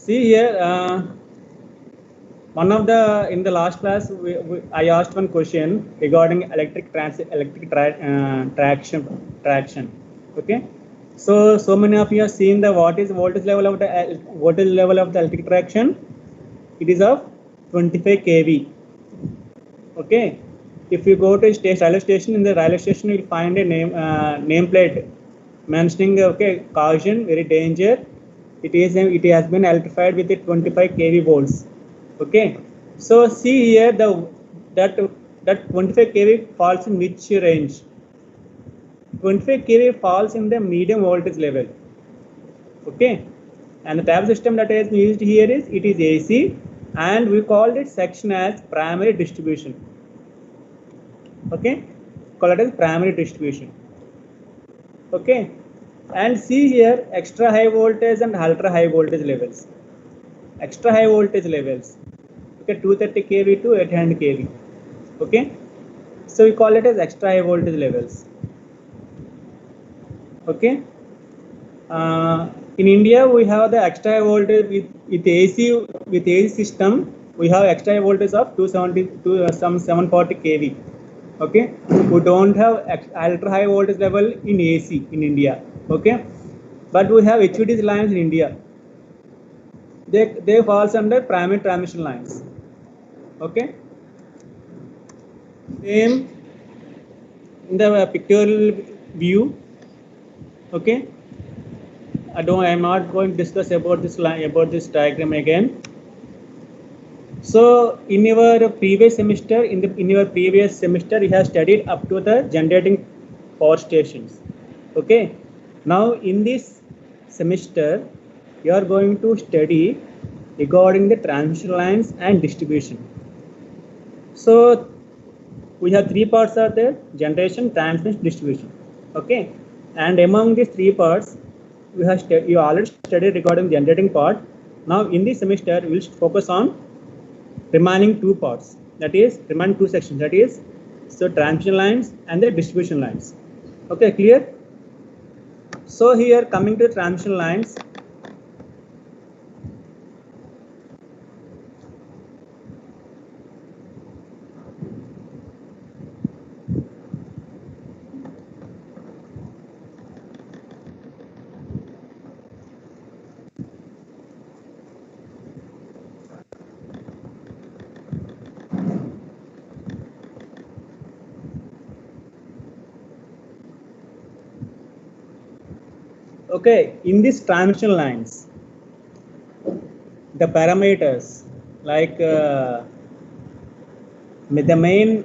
See here, one of the in the last class I asked one question regarding traction. Okay, so many of you have seen the what is voltage level of the electric traction. It is of 25 kV. Okay, if you go to railway station, in the railway station you will find a nameplate mentioning okay, caution, very danger. It has been electrified with 25 kV volts. Okay, so see here that 25 kV falls in which range? 25 kV falls in the medium voltage level. Okay, and the type system that is used here is AC, and we called it section as primary distribution. Okay, call it as primary distribution. Okay, and see here extra high voltage and ultra high voltage levels. Extra high voltage levels, okay, 230 kV to 800 kV. Okay, so we call it as extra high voltage levels. Okay, in India we have the extra high voltage with AC system. We have extra high voltage of 270 to some 740 kV. Okay, we don't have ultra high voltage level in AC in India. Okay, but we have HVDC lines in India. They falls under primary transmission lines. Okay, same in the pictorial view. Okay, I'm not going to discuss about this line, about this diagram again. So in your previous semester, you have studied up to the generating power stations. Okay, now in this semester you are going to study regarding the transmission lines and distribution. So we have three parts are there: generation, transmission, distribution. Okay, and among these three parts you already studied regarding generating part. Now in this semester we will focus on remaining two parts, that is remaining two sections, that is so transmission lines and the distribution lines. Okay, clear? So here coming to transmission lines, okay, in these transmission lines the parameters like the main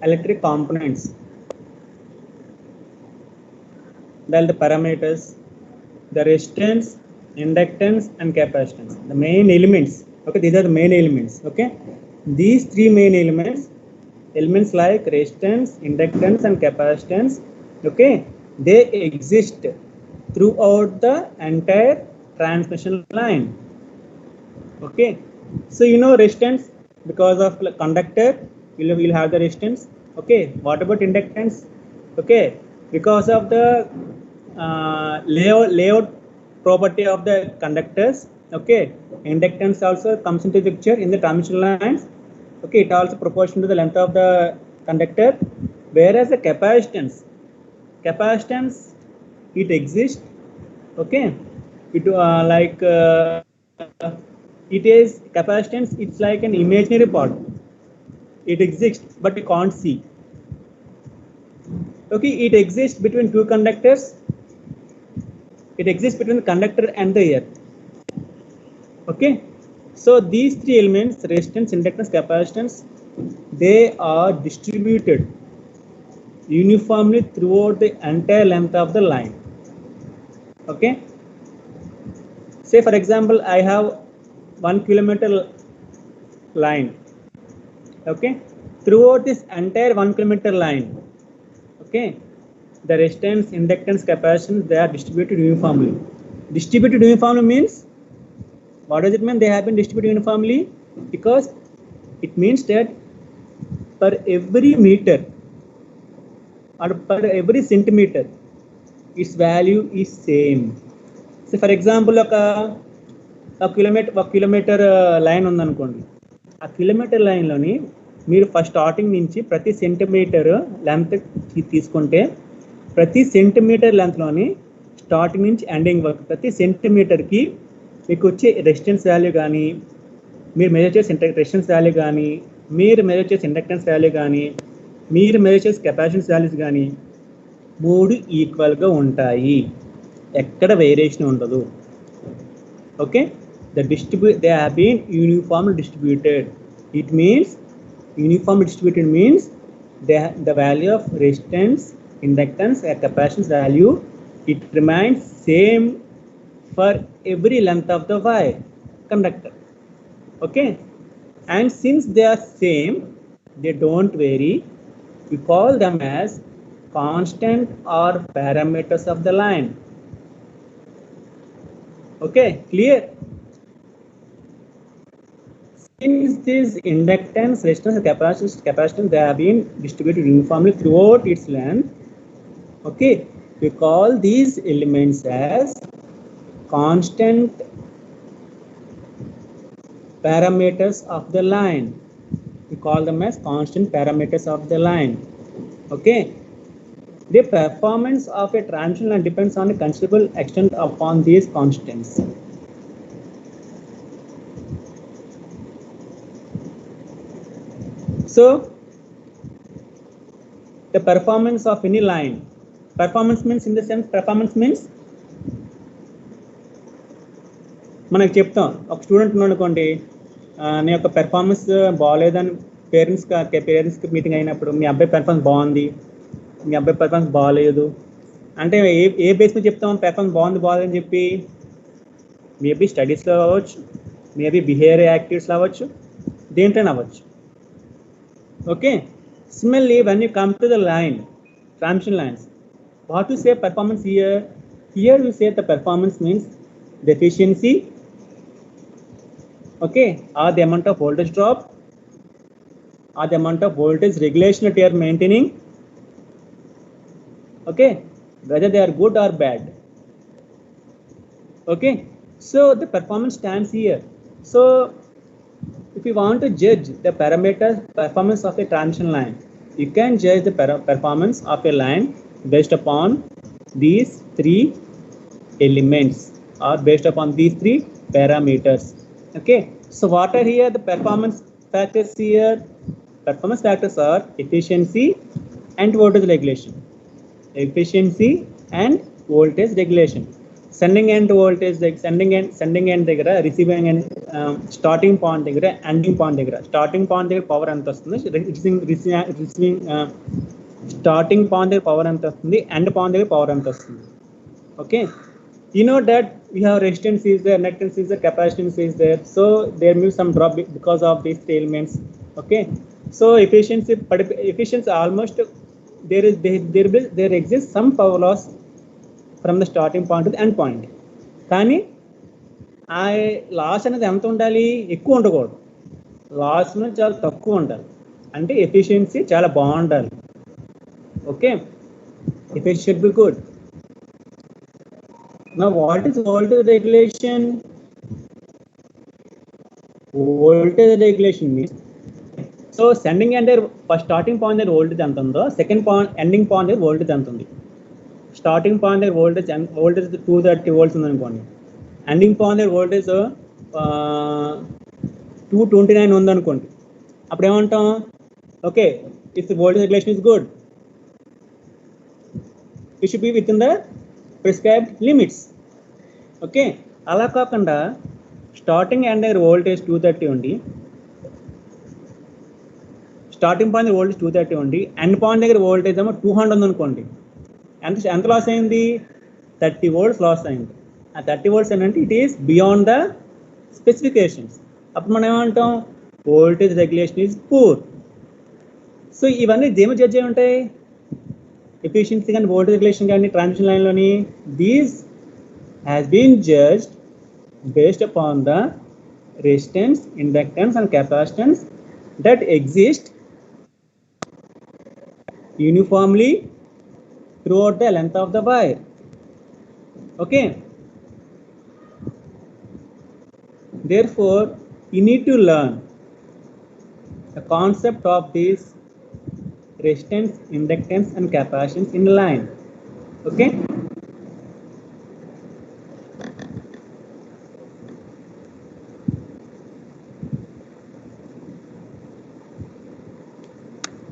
electric components, then the parameters, the resistance, inductance and capacitance, the main elements. Okay, these are the main elements. Okay, these three main elements like resistance, inductance and capacitance, okay, they exist throughout the entire transmission line. Okay, so you know resistance, because of conductor you'll have the resistance. Okay, what about inductance? Okay, because of the layout property of the conductors. Okay, inductance also comes into picture in the transmission lines. Okay, it also proportional to the length of the conductor. Whereas the capacitance it exists. Okay, it it is capacitance, it's like an imaginary part. It exists but you can't see. Okay, it exists between two conductors. It exists between the conductor and the earth. Okay, so these three elements, resistance, inductance, capacitance, they are distributed uniformly throughout the entire length of the line. Okay, say for example I have 1 kilometer line. Okay, throughout this entire 1 kilometer line, okay, the resistance, inductance, capacitance, they are distributed uniformly. Distributed uniformly means, what does it mean they have been distributed uniformly? Because it means that per every meter or per every centimeter its value is same. So for example, ఒక kilometre line ఉందనుకోండి. ఆ kilometre లైన్లోని మీరు first starting నుంచి ప్రతి centimetre length తీసుకుంటే ప్రతి centimetre లెంత్లోని starting నుంచి ending వరకు ప్రతి సెంటీమీటర్కి మీకు వచ్చే రెసిస్టెన్స్ వాల్యూ కానీ, మీరు మెజర్ చేసే రెసిస్టెన్స్ వాల్యూ కానీ, మీరు మెజర్ చేసే ఇండక్టెన్స్ వాల్యూ కానీ, మీరు మెజర్ చేసే కెపాసిటెన్స్ వాల్యూస్ కానీ 3 ఈక్వల్గా ఉంటాయి. ఎక్కడ వేరియేషన్ ఉండదు. Okay, they have been uniformly distributed. It means uniformly distributed means the value of resistance, inductance, and capacitance value, it remains same for every length of the wire conductor. Okay, and since they are same, they don't vary, we call them as constant or parameters of the line. Okay, clear? Since this inductance, resistance, and capacitance, they have been distributed uniformly throughout its length. Okay, we call these elements as constant parameters of the line. We call them as constant parameters of the line. Okay, the performance of a transmission line depends on a considerable extent upon these constants. So the performance of any line, performance means, in the sense, performance means మనకు చెప్తాం. ఒక student అనుకోండి, నీ యొక్క performance బాగోలేదని పేరెంట్స్కి meeting అయినప్పుడు, మీ అబ్బాయి పెర్ఫార్మెన్స్ బాగుంది, మీ అబ్బాయి పెర్ఫార్మెన్స్ బాగోలేదు అంటే ఏ బేస్ మీద చెప్తాం పెర్ఫార్మెన్స్ బాగుందని చెప్పి? మేబీ స్టడీస్లో అవ్వచ్చు, మేబీ బిహేవియర్ యాక్టివిటీస్లో అవ్వచ్చు, దేంట్లోనే అవ్వచ్చు. Okay, similarly when you come to the line, transmission lines, what you say performance here you say the performance means the efficiency, okay, or the amount of voltage drop, or the amount of voltage regulation that you are maintaining. Okay, whether they are good or bad. Okay, so the performance stands here. So if you want to judge the performance of a transmission line, you can judge the performance of a line based upon these 3 elements or based upon these 3 parameters. Okay, so what are here the performance factors here? Performance factors are efficiency and voltage regulation. Efficiency and voltage regulation. Sending end voltage, like sending end దగ్గర, receiving end, starting point దగ్గర, ending point దగ్గర. Starting point దగ్గర power ఎంత వస్తుంది, receiving starting point దగ్గర power ఎంత వస్తుంది, end point దగ్గర పవర్ ఎంత వస్తుంది. Okay, you know that we have resistance is there, inductance is there, capacitance is there, so there may be some drop because of these 3 elements. Okay, so efficiency almost there exists some power loss from the starting point to the end point. కానీ ఆ loss అనేది ఎంత ఉండాలి? ఎక్కువ ఉండకూడదు. Loss అనేది చాలా తక్కువ ఉండాలి. అంటే ఎఫిషియన్సీ చాలా బాగుండాలి. Okay, efficiency should be good. Now what is voltage regulation? Voltage regulation means, so sending end first starting point దగ్గర వోల్టేజ్ ఎంత ఉందో, సెకండ్ పాయింట్ ఎండింగ్ పాయింట్ దగ్గర వోల్టేజ్ ఎంత ఉంది. స్టార్టింగ్ పాయింట్ దగ్గర వోల్టేజ్ 230 volts ఉందనుకోండి, ఎండింగ్ పాయింట్ దగ్గర voltage 229 ఉందనుకోండి, అప్పుడు ఏమంటాం? Okay, if the voltage regulation is good, it should be with in the prescribed limits. Okay, అలా కాకుండా స్టార్టింగ్ ఎండ్ దగ్గర వోల్టేజ్ 230 ఉండి, స్టార్టింగ్ పాయింట్ దగ్గర వోల్టేజ్ 230 ఉండి, ఎండ్ పాయింట్ దగ్గర వోల్టేజ్ ఏమో 200 ఉందనుకోండి, ఎంత లాస్ అయింది? 30 volts లాస్ అయింది. ఆ 30 volts ఏంటంటే it is beyond the specifications. అప్పుడు మనం ఏమంటాం? Voltage regulation is poor. So ఇవన్నీ దేని జడ్జ్ అయి ఉంటాయి? ఎఫిషియన్సీ కానీ వోల్టేజ్ రెగ్యులేషన్ కానీ ట్రాన్స్మిషన్ లైన్లోని, these has been judged based upon the resistance, inductance and capacitance that exist uniformly throughout the length of the wire. Okay, Therefore, you need to learn the concept of these resistance, inductance, and capacitance in line. Okay.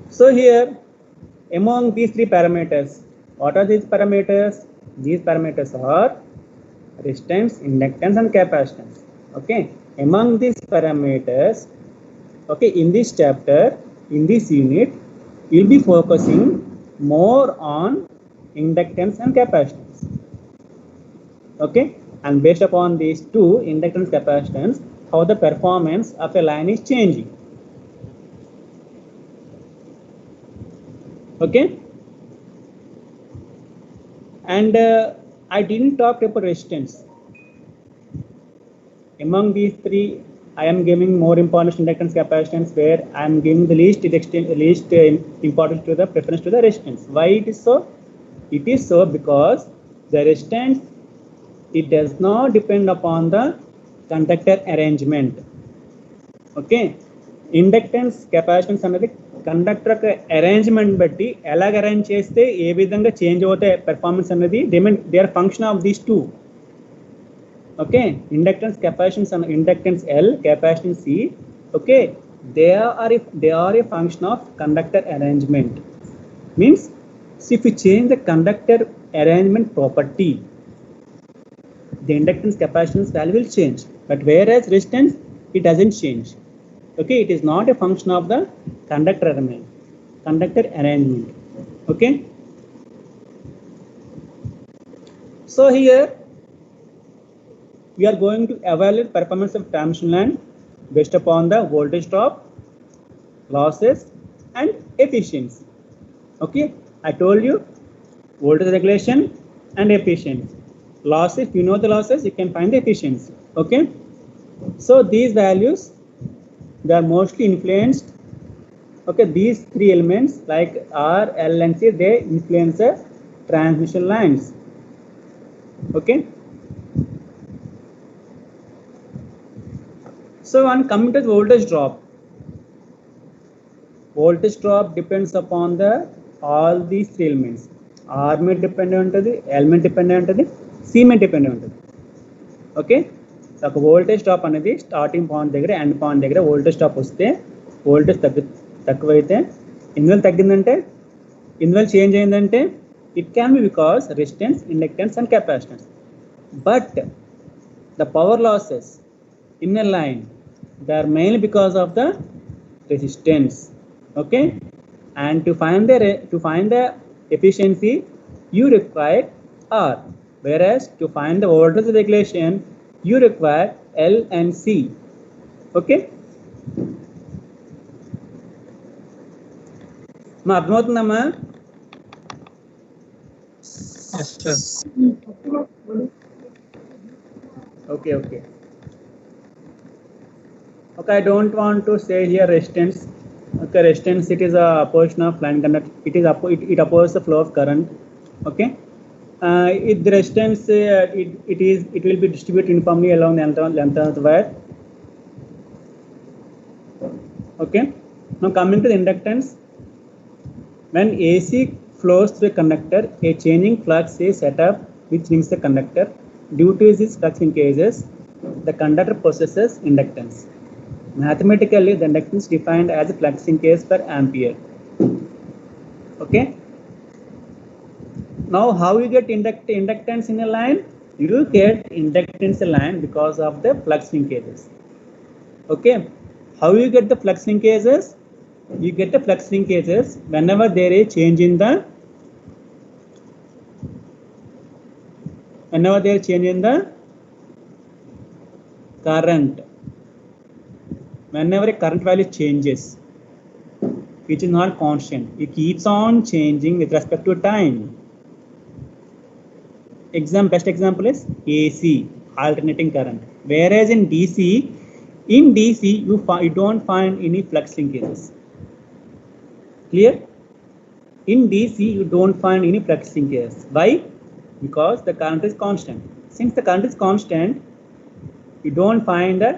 So here, among these three parameters, what are these parameters? These parameters are resistance, inductance, and capacitance. Okay. Among these parameters, okay, in this chapter, in this unit, you'll be focusing more on inductance and capacitance. Okay, and based upon these two, inductance, capacitance, how the performance of a line is changing. Okay, and I didn't talk about resistance. Among these three, I am giving more importance to inductance, capacitance, where I am giving the least importance to the preference to the resistance. Why it is so? It is so because the resistance, it does not depend upon the conductor arrangement. Okay, inductance capacitance అనేది conductor యొక్క arrangement బట్టి ఎలాగ arrange చేస్తే ఏ విధంగా change అవుతాయి performance అనేది they are function of these two. Okay, inductance capacitance and inductance L, capacitance C, okay, they are a function of conductor arrangement. Means if you change the conductor arrangement property, the inductance capacitance value will change, but whereas resistance, it doesn't change. Okay, it is not a function of the conductor arrangement. Okay, so here we are going to evaluate performance of transmission line based upon the voltage drop, losses, and efficiency. Okay, I told you voltage regulation and efficiency. Losses, you know the losses, you can find the efficiency. Okay, so these values, they are mostly influenced. Okay, these three elements like R, L, and C, they influence the transmission lines. Okay, so on coming to voltage drop depends upon the all these three elements. R మీద depend ఉంటుంది, L మీద depend ఉంటుంది, C మీద depend ఉంటుంది. Okay, ఒక voltage drop అనేది starting point దగ్గర end point దగ్గర వోల్టేజ్ డ్రాప్ వస్తే వోల్టేజ్ తక్కువైతే ఇందువల్ల తగ్గిందంటే ఇందువల్ల చేంజ్ అయిందంటే it can be because resistance, inductance and capacitance. But the power losses in a line, they are mainly because of the resistance. Okay, and to find the efficiency, you require R, whereas to find the voltage regulation, you require L and C. Okay, మా అర్థమవుతుందమ్మా? Okay, okay. Okay, I don't want to say here resistance. Okay, resistance, it is a portion of line conductor. It opposes the flow of current. Okay, if the resistance it will be distributed uniformly along the length of the wire. Okay, now coming to the inductance, when AC flows through a conductor, a changing flux is set up which links the conductor. Due to these flux linkages, the conductor possesses inductance. Mathematically, the inductance defined as a flux linkage per ampere. Okay, now how you get inductance in a line? You get inductance in a line because of the flux linkages. Okay, how you get the flux linkages? You get the flux linkages whenever there is change in the current. Whenever a current value changes, which is not constant, it keeps on changing with respect to time. Best example is AC, alternating current. Whereas in DC you don't find any flux linkages. Clear? In DC you don't find any flux linkages. Why? Because the current is constant. Since the current is constant, you don't find a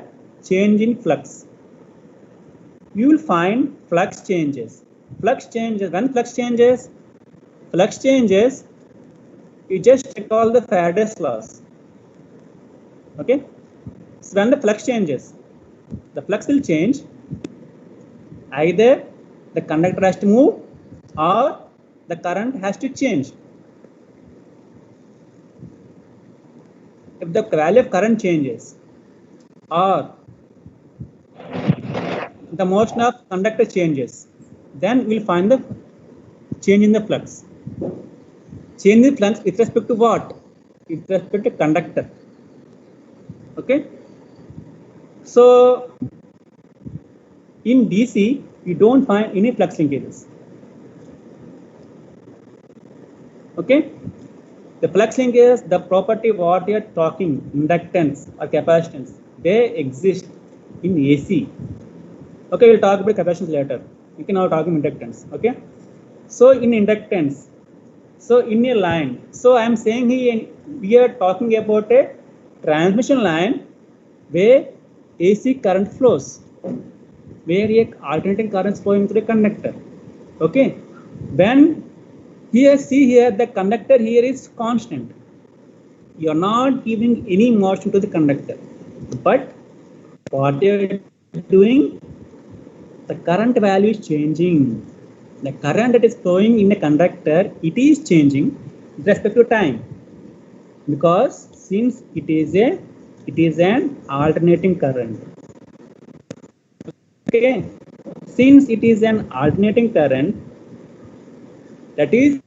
change in flux. You will find flux changes. Flux changes. When flux changes, you just check all the Faraday's laws. Okay. So when the flux changes, the flux will change. Either the conductor has to move or the current has to change. If the value of current changes or the motion of conductor changes, then we'll find the change in the flux. Change in flux with respect to what? With respect to conductor. Okay. So in DC, you don't find any flux linkages. Okay. The flux linkages, the property what you are talking, inductance or capacitance, they exist in AC. Okay, we'll talk about capacitance later. We can now talk about inductance. Okay. So in inductance, so in a line, so I am saying here we are talking about a transmission line where AC current flows, where a alternating current is flowing through a conductor. Okay. When here, see here, the conductor here is constant. You are not giving any motion to the conductor, but what you are doing, the current value is changing. The current that is flowing in a conductor, it is changing with respect to time, because since it is an alternating current. Okay, since it is an alternating current, that is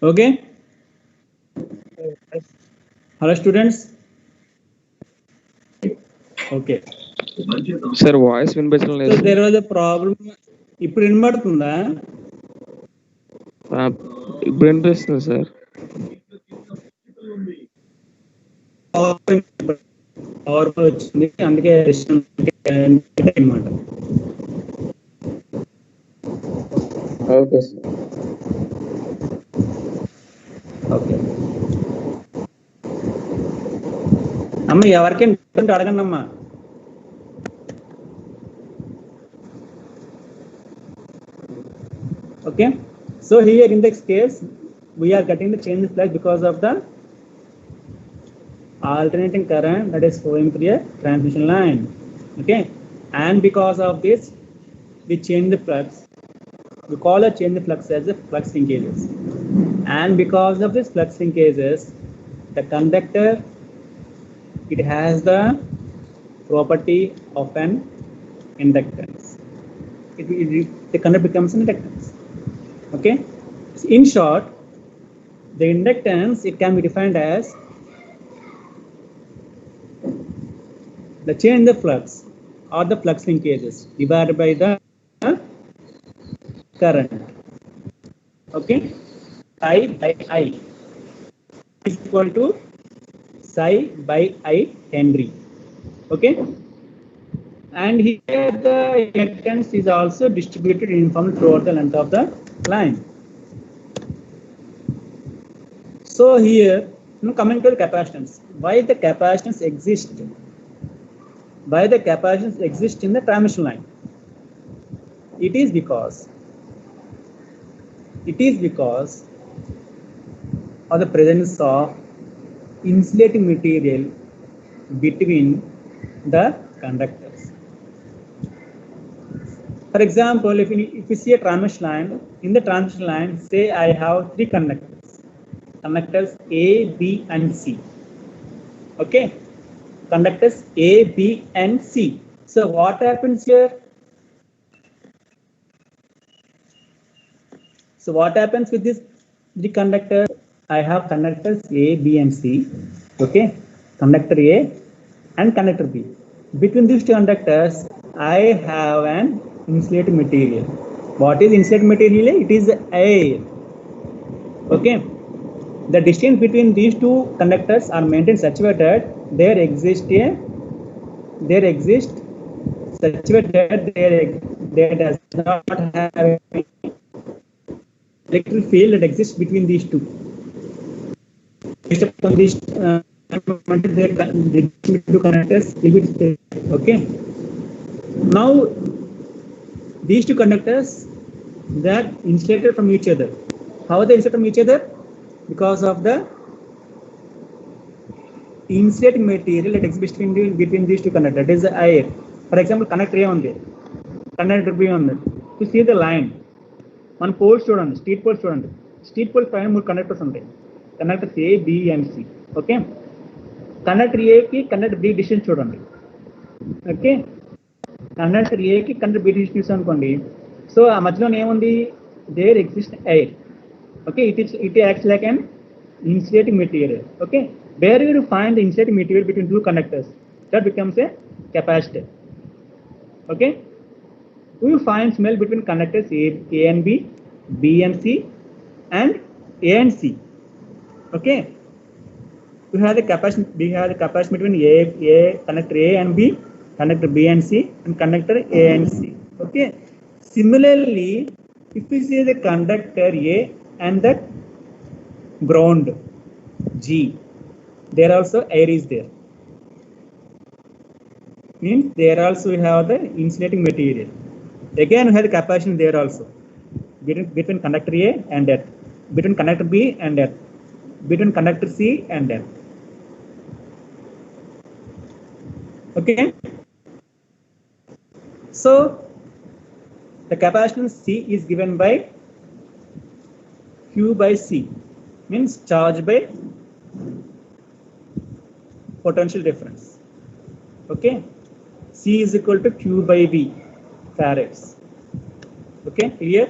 okay. Hello students. Okay. Sir voice వినిపించడం So లేదు there was a problem. ఇప్పుడు వినబడుతుందా? ఇప్పుడు వినిపిస్తుంది sir. Power వచ్చింది, అందుకే అన్నమాట. Okay sir. Okay అమ్మ, ఎవరికైనా అడగండి అమ్మా. Okay, so here in this case we are getting the change in flux because of the alternating current that is flowing through a transmission line. Okay, and because of this we change the flux. We call a change the flux as the flux linkages, and because of this flux linkages, the conductor, it has the property of an inductance. The conductor becomes an inductance. Okay, in short, the inductance, it can be defined as the change in the flux or the flux linkages divided by the current. Okay, psi by I is equal to psi by I Henry. Okay, and here the inductance is also distributed uniformly throughout the length of the line. So here, coming to the capacitance, why the capacitance exists? Why the capacitance exists in the transmission line? It is because of the presence of insulating material between the conductors. For example, if you see a transmission line, in the transmission line, say I have three conductors A, B and C. Okay, conductors A, B and C. So what happens here? So what happens with this the conductor? I have conductors A, B and C. Okay, conductor A and conductor B. Between these two conductors, I have an insulating material. What is insulating material? It is air. Okay. The distance between these two conductors are maintained such that there exists such that there does not have electric field that exists between these two. Based upon this, the two connectors will be there. Okay. Now these two conductors, they are insulated from each other. How are they insulated from each other? Because of the insulating material that exists between these two conductors. That is the air. For example, conductor A on there, conductor B on there. To see the line, one pole చూడండి, street pole చూడండి. Street pole పైన 3 conductors ఉంటాయి. Conductors A, B and C. Okay. Conductor ఏకి conductor B distance చూడండి. Okay. Conductor ఏకి conductor B distance అనుకోండి. So ఆ మధ్యలో ఏముంది? There exist air. Okay, it acts like an insulating material. Okay, where you find the insulating material between two conductors, that becomes a capacitor. Okay, you find smell between conductors A and B, B and C, and A and C. Okay, we have the capacity between A conductor A and B, conductor B and C, and conductor A and C. Okay, similarly, if we see the conductor A and that ground G, there also air is there. Means there also we have the insulating material. Again we have the capacitor there also between conductor A and that, between conductor B and that, between conductor C and that. Okay, so the capacitance C is given by Q by C, means charge by potential difference. Okay, C is equal to Q by V farads. Okay, here